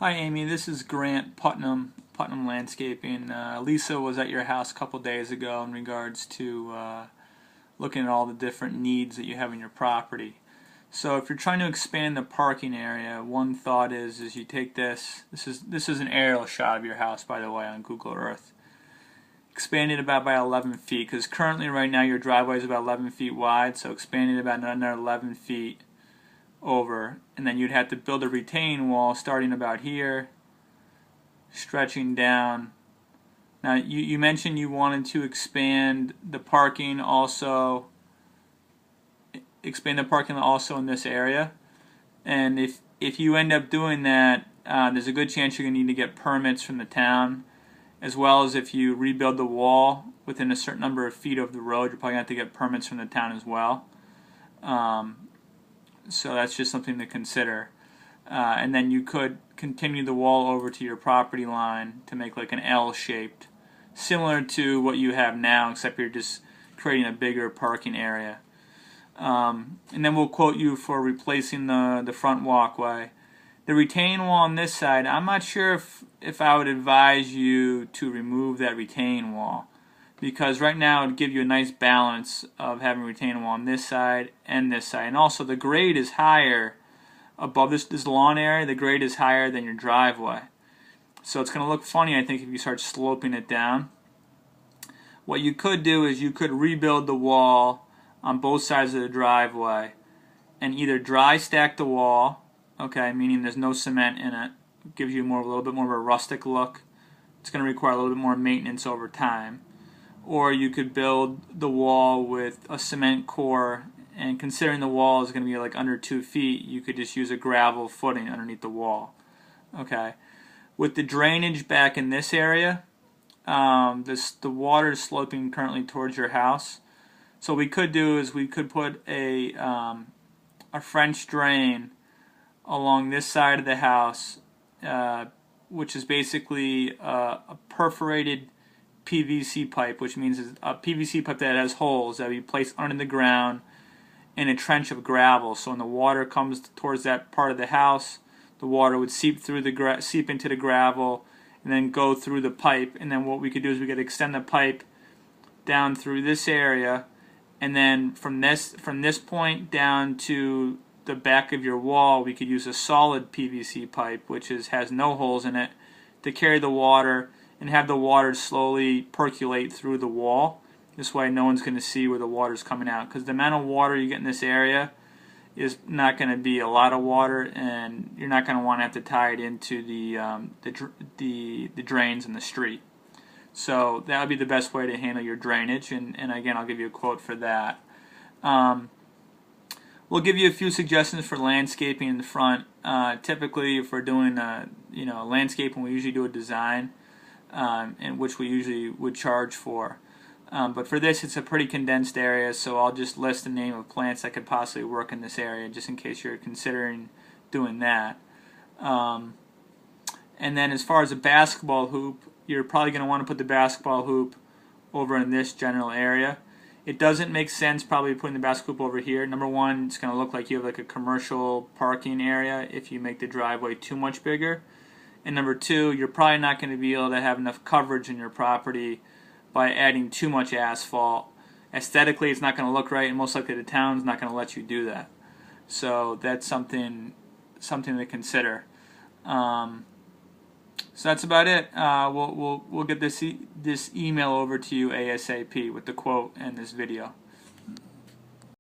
Hi Amy, this is Grant Putnam Landscaping. Lisa was at your house a couple days ago in regards to looking at all the different needs that you have in your property. So if you're trying to expand the parking area, one thought is you take this is an aerial shot of your house, by the way, on Google Earth. Expand it about by 11 feet, because currently right now your driveway is about 11 feet wide, so expand it about another 11 feet over, and then you'd have to build a retaining wall starting about here, stretching down. Now you mentioned you wanted to expand the parking also in this area, and if you end up doing that, there's a good chance you're going to need to get permits from the town, as well as if you rebuild the wall within a certain number of feet of the road, you're probably going to have to get permits from the town as well. So that's just something to consider. And then you could continue the wall over to your property line to make like an L-shaped, similar to what you have now, except you're just creating a bigger parking area. And then we'll quote you for replacing the front walkway. The retaining wall on this side, I'm not sure if I would advise you to remove that retaining wall, because right now it would give you a nice balance of having a retaining wall on this side and this side. And also the grade is higher above this lawn area. The grade is higher than your driveway. So it's going to look funny, I think, if you start sloping it down. What you could do is you could rebuild the wall on both sides of the driveway and either dry stack the wall, okay, meaning there's no cement in it. It gives you a little bit more of a rustic look. It's going to require a little bit more maintenance over time. Or you could build the wall with a cement core, and considering the wall is going to be like under 2 feet, you could just use a gravel footing underneath the wall. Okay. With the drainage back in this area, the water is sloping currently towards your house. So what we could do is we could put a French drain along this side of the house, which is basically a perforated PVC pipe, which means it's a PVC pipe that has holes that we place under the ground in a trench of gravel. So when the water comes towards that part of the house, the water would seep into the gravel and then go through the pipe. And then what we could do is we could extend the pipe down through this area, and then from this point down to the back of your wall, we could use a solid PVC pipe, which has no holes in it, to carry the water and have the water slowly percolate through the wall. This way no one's going to see where the water's coming out, because the amount of water you get in this area is not going to be a lot of water, and you're not going to want to have to tie it into the drains in the street. So that would be the best way to handle your drainage, and again, I'll give you a quote for that. We'll give you a few suggestions for landscaping in the front. Typically, if we're doing landscaping, we usually do a design, and which we usually would charge for. But for this, it's a pretty condensed area, so I'll just list the name of plants that could possibly work in this area, just in case you're considering doing that. And then as far as a basketball hoop, you're probably going to want to put the basketball hoop over in this general area. It doesn't make sense probably putting the basketball hoop over here. Number one, it's going to look like you have like a commercial parking area if you make the driveway too much bigger. And number two, you're probably not going to be able to have enough coverage in your property by adding too much asphalt. Aesthetically, it's not going to look right, and most likely the town's not going to let you do that. So that's something to consider. So that's about it. We'll get this email over to you ASAP with the quote and this video.